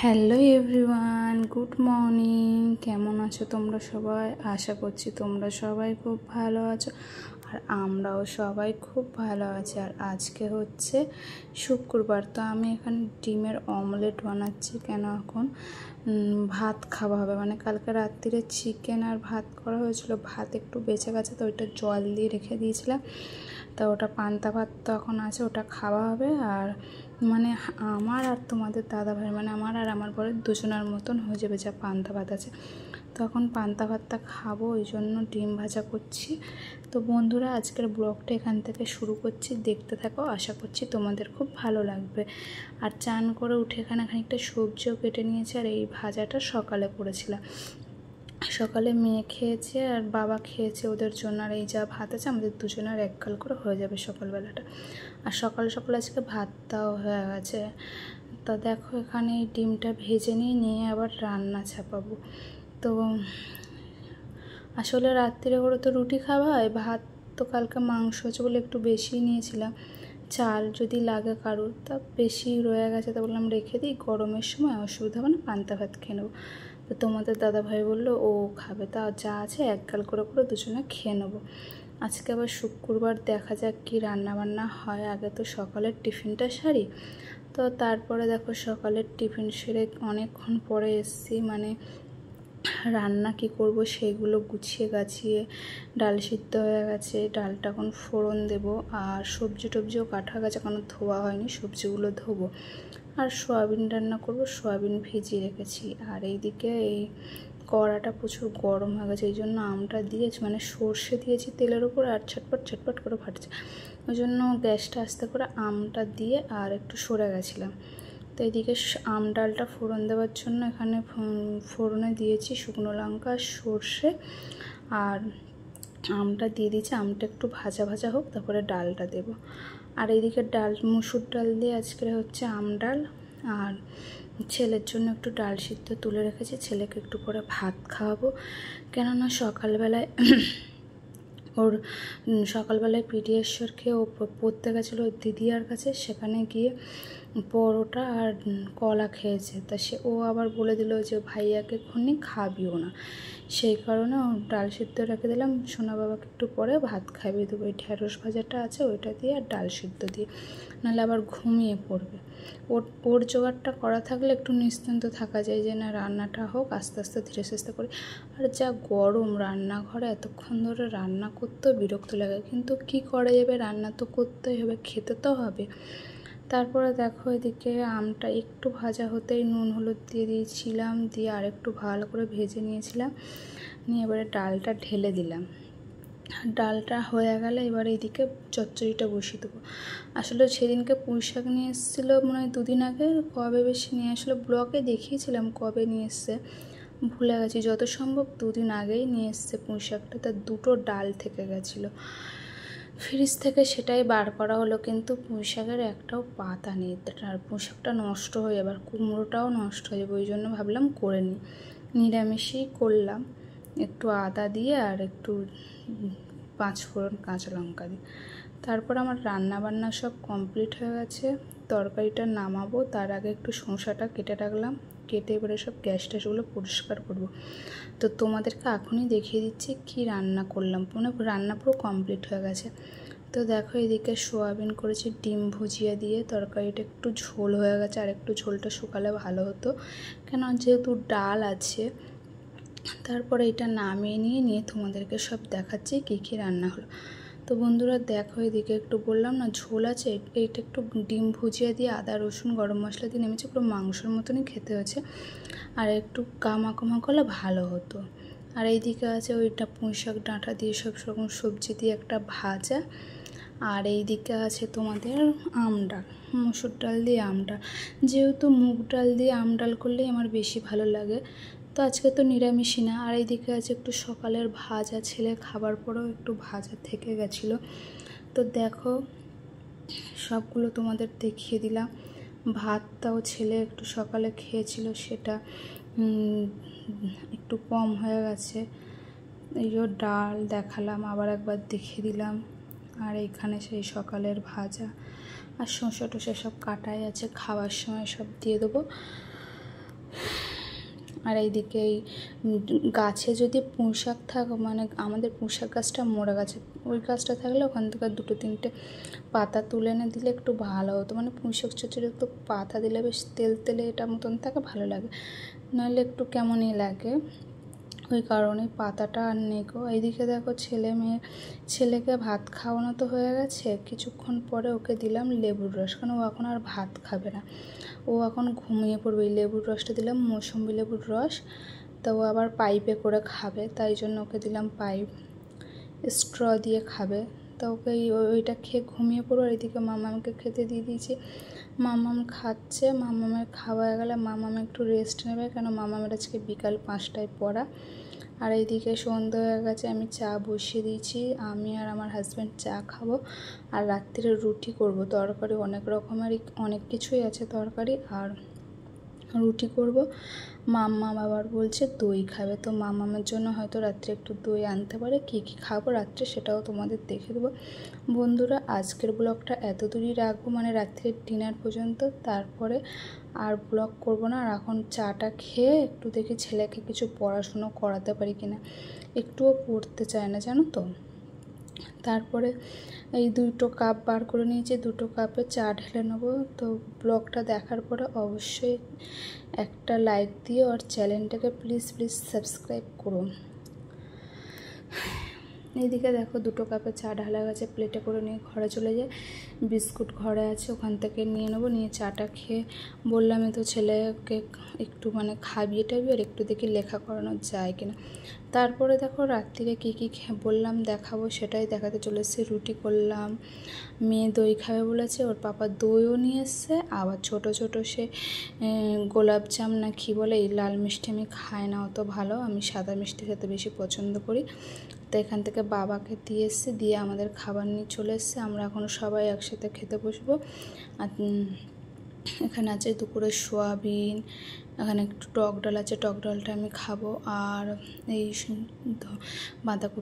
Hello everyone, good morning. কেমন আছো তোমরা সবাই? আশা করছি তোমরা সবাই খুব ভালো আছো, আর আমরাও সবাই খুব ভালো আছি। আর আজকে হচ্ছে শুক্রবার, তো আমি এখানে ডিমের অমলেট বানাচ্ছি। কেন এখন ভাত খাওয়া হবে, মানে কালকে রাত্রিরে চিকেন আর ভাত করা হয়েছিল, ভাত একটু বেঁচে গেছে, তো ওইটা জল দিয়ে রেখে দিয়েছিলাম। তা ওটা পান্তা ভাত তো এখন আছে, ওটা খাওয়া হবে। আর মানে আমার আর তোমাদের দাদাভাই, মানে আমার আর আমার বরের দুজনের মতন হয়ে যাবে, যা পান্তা ভাত আছে। তখন পান্তা ভাতটা খাবো, ওই জন্য ডিম ভাজা করছি। তো বন্ধুরা, আজকের ব্লগটা এখান থেকে শুরু করছি, দেখতে থাকো। আশা করছি তোমাদের খুব ভালো লাগবে। আর চান করে উঠে এখানে খানিকটা সবজিও কেটে নিয়েছি, আর এই ভাজাটা সকালে করেছিলাম। সকালে মেয়ে খেয়েছে আর বাবা খেয়েছে ওদের জন্য, আর এই যা ভাত আছে আমাদের দুজনের এক গাল করে হয়ে যাবে সকালবেলাটা। আর সকাল সকাল আজকে ভাতটাও হয়ে গেছে। তা দেখো, এখানে এই ডিমটা ভেজে নিয়ে আবার রান্না চাপাবো। তো আসলে রাত্রিরে করে তো রুটি খাওয়া হয়, ভাত তো কালকে মাংস আছে বলে একটু বেশি নিয়েছিলাম। চাল যদি লাগে কারুর, তা বেশি রয়ে গেছে, তা বললাম রেখে দিই, গরমের সময় অসুবিধা হবে না, পান্তা ভাত খেয়ে নেবো। তো তোমাদের দাদাভাই বললো ও খাবে, তা যা আছে এক গাল করে দুজনে খেয়ে নেবো। আজকে আবার শুক্রবার, দেখা যাক কি রান্না বান্না হয়। আগে তো সকালের টিফিনটা সারি। তো তারপরে দেখো, সকালের টিফিন সেরে অনেকক্ষণ পরে এসছি, মানে রান্না কি করব সেগুলো গুছিয়ে গাছিয়ে। ডাল সিদ্ধ হয়ে গেছে, ডালটা এখন ফোড়ন দেব। আর সবজি টবজিও কাটা গেছে, কারণ ধোয়া হয়নি, সবজিগুলো ধোবো। আর সয়াবিন রান্না করব, সয়াবিন ভিজিয়ে রেখেছি। আর এইদিকে এই কড়াটা প্রচুর গরম হয়ে গেছে, এই জন্য আমটা দিয়েছি, মানে সর্ষে দিয়েছি তেলের উপর, আর ছটপট ছটপট করে ফাটছে, ওই জন্য গ্যাসটা আস্তে করে আমটা দিয়ে আর একটু সরে গেছিলাম। তো এইদিকে আম ডালটা ফোড়ন দেওয়ার জন্য এখানে ফোড়নে দিয়েছি শুকনো লঙ্কা, সর্ষে, আর আমটা দিয়ে দিয়েছি। আমটা একটু ভাজা ভাজা হোক, তারপরে ডালটা দেব। আর এইদিকে মুসুর ডাল দিয়ে আজকে হচ্ছে আম ডাল। আর ছেলের জন্য একটু ডাল সিদ্ধ তুলে রেখেছি, ছেলেকে একটু পরে ভাত খাওয়াবো। কেননা সকালবেলায় ওর সকালবেলায় পিডিয়াশ্বর খেয়ে ও পড়তে গেছিলো দিদিয়ার কাছে, সেখানে গিয়ে পরোটা আর কলা খেয়েছে। তা ও আবার বলে দিল যে ভাইয়াকে এক্ষুনি খাবিও না, সেই কারণে ও ডাল সিদ্ধ রেখে দিলাম। সোনা বাবাকে একটু পরে ভাত খাইয়ে দেবো, ওই ঢ্যাঁড়স ভাজাটা আছে ওইটা দিয়ে আর ডাল সিদ্ধ দিয়ে, নাহলে আবার ঘুমিয়ে পড়বে। ওর জোগাড়টা করা থাকলে একটু নিশ্চিন্ত থাকা যায়, যে না রান্নাটা হোক, আস্তে আস্তে ধীরে সুস্থে করি। আর যা গরম, রান্নাঘরে এতক্ষণ ধরে রান্না করতেও বিরক্ত লাগে, কিন্তু কি করা যাবে, রান্না তো করতেই হবে, খেতে তো হবে। তারপরে দেখো, এদিকে আমটা একটু ভাজা হতেই নুন হলুদ দিয়ে দিয়েছিলাম, দিয়ে আর একটু ভালো করে ভেজে নিয়েছিলাম, নিয়ে এবারে ডালটা ঢেলে দিলাম। ডালটা হয়ে গেলে এবার এইদিকে চচ্চড়িটা বসিয়ে দেবো। আসলে সেদিনকে পুঁই শাক নিয়ে এসেছিলো, মনে হয় 2 দিন আগে, কবে বেশি নিয়ে আসলে ব্লগে দেখিয়েছিলাম কবে নিয়ে এসছে, ভুলে গেছি। যত সম্ভব 2 দিন আগেই নিয়ে এসছে পুঁই শাকটা, তার 2টো ডাল থেকে গেছিলো ফ্রিজ থেকে, সেটাই বার করা হলো, কিন্তু পুঁই শাকের একটাও পাতা নেই। আর পুঁই শাকটা নষ্ট হয়ে যাবে, আর কুমড়োটাও নষ্ট হয়ে যাবে, ওই জন্য ভাবলাম করে নিই, নিরামিষই করলাম। একটু আদা দিয়ে আর একটু 5 ফোড়ন কাঁচা লঙ্কা দিয়ে। তারপর আমার রান্না বান্না সব কমপ্লিট হয়ে গেছে, তরকারিটা নামাবো, তার আগে একটু শসাটা কেটে রাখলাম, কেটে এবারে সব গ্যাস ট্যাসগুলো পরিষ্কার করব। তো তোমাদেরকে এখনই দেখিয়ে দিচ্ছি কি রান্না করলাম, মানে রান্না পুরো কমপ্লিট হয়ে গেছে। তো দেখো, এদিকে সোয়াবিন করেছি ডিম ভুজিয়া দিয়ে, তরকারিটা একটু ঝোল হয়ে গেছে, আর একটু ঝোলটা শুকালে ভালো হতো, কেন যেহেতু ডাল আছে। তারপরে এটা নামিয়ে নিয়ে তোমাদেরকে সব দেখাচ্ছি কী কী রান্না হলো। তো বন্ধুরা দেখো, এদিকে একটু বললাম না ঝোল আছে, এইটা একটু ডিম ভুজিয়া দিয়ে আদা রসুন গরম মশলা দিয়ে নেমেছে, পুরো মাংসের মতনই খেতে হয়েছে, আর একটু কামা করলে ভালো হতো। আর এইদিকে আছে ওইটা পুঁই শাক ডাঁটা দিয়ে সব রকম সবজি দিয়ে একটা ভাজা। আর এই দিকে আছে তোমাদের আম ডাল, মসুর ডাল দিয়ে আম ডাল। যেহেতু মুগ ডাল দিয়ে আম ডাল করলেই আমার বেশি ভালো লাগে, তো আজকে তো নিরামিষই না। আর এইদিকে আছে একটু সকালের ভাজা, ছেলে খাবার পরেও একটু ভাজা থেকে গেছিলো। তো দেখো, সবগুলো তোমাদের দেখিয়ে দিলাম। ভাতটাও ছেলে একটু সকালে খেয়েছিল, সেটা একটু কম হয়ে গেছে। এই ডাল দেখালাম, আবার একবার দেখিয়ে দিলাম। আর এইখানে সেই সকালের ভাজা, আর শসা টসা সব কাটাই আছে, খাওয়ার সময় সব দিয়ে দেবো। আর এইদিকে এই গাছে যদি পুঁইশাক থাক, মানে আমাদের পুঁইশাক গাছটা মরে গেছে, ওই গাছটা থাকলে ওখান থেকে 2-3টে পাতা তুলে এনে দিলে একটু ভালো হতো। মানে পুঁইশাক চচ্চড়ি একটু পাতা দিলে বেশ তেল তেলে এটা মতন থাকে, ভালো লাগে, নাহলে একটু কেমনই লাগে, ওই কারণে পাতাটা আর নেই গো। এইদিকে দেখো ছেলেকে ভাত খাওয়ানো তো হয়ে গেছে, কিছুক্ষণ পরে ওকে দিলাম লেবুর রস, কারণ ও এখন আর ভাত খাবে না, ও এখন ঘুমিয়ে পড়বে। এই লেবুর রসটা দিলাম, মৌসুম্বি লেবুর রস, তো ও আবার পাইপে করে খাবে, তাই জন্য ওকে দিলাম পাইপ, স্ট্র দিয়ে খাবে। তো ওকে ওইটা খেয়ে ঘুমিয়ে পড়ো। আর এদিকে মামামকে খেতে দিয়ে দিয়েছি, মামাম খাচ্ছে। মামামের খাওয়া হয়ে গেলে মামাম একটু রেস্ট নেবে, কেন মামামের আজকে বিকাল 5টায় পড়া। আর এইদিকে সন্ধ্যা হয়ে গেছে, আমি চা বসিয়ে দিয়েছি, আমি আর আমার হাজব্যান্ড চা খাবো, আর রাত্রিরে রুটি করব। তরকারি অনেক রকমেরই, অনেক কিছুই আছে তরকারি, আর রুটি করব। মাম্মা আবার বলছে দই খাবে, তো মামামের জন্য হয়তো রাত্রে একটু দই আনতে পারে। কী কী খাবো রাত্রে সেটাও তোমাদের দেখে দেবো। বন্ধুরা, আজকের ব্লগটা এত দূরই রাখবো, মানে রাত্রের ডিনার পর্যন্ত, তারপরে আর ব্লগ করব না। আর এখন চাটা খেয়ে একটু দেখি ছেলেকে কিছু পড়াশুনো করাতে পারি কিনা, একটুও পড়তে চায় না জানো তো। তারপরে এই 2টো কাপ বার করে নিয়েছি, 2টো কাপে চা ঢেলে নেবো। তো ব্লগটা দেখার পরে অবশ্যই একটা লাইক দিও, আর চ্যানেলটাকে প্লিজ সাবস্ক্রাইব করুন। এইদিকে দেখো 2টো কাপে চা ঢালা গেছে, প্লেটে করে নিয়ে ঘরে চলে যায়। বিস্কুট ঘরে আছে, ওখান থেকে নিয়ে নেবো, নিয়ে চাটা খেয়ে বললামই তো ছেলেকে একটু মানে খাবিয়ে টাবিয়ে আর একটু দেখি লেখা করানো যায় কিনা। তারপরে দেখো রাত্রিরে কী বললাম দেখাবো, সেটাই দেখাতে চলে এসেছি। রুটি করলাম, মেয়ে দই খাবে বলেছে, ওর পাপা দইও নিয়ে এসছে, আবার ছোট সে গোলাপজাম না কী বলে, এই লাল মিষ্টি আমি খাই না অত ভালো, আমি সাদা মিষ্টি খেতে বেশি পছন্দ করি। তো এখান থেকে বাবাকে দিয়ে এসছে, দিয়ে আমাদের খাবার নিয়ে চলে এসছে। আমরা এখন সবাই একসাথে খেতে বসবো। আর এখানে আছে দুপুরের সোয়াবিন, এখানে একটু টক ডাল আছে, টক ডালটা আমি খাবো, আর এই বাঁধাকপি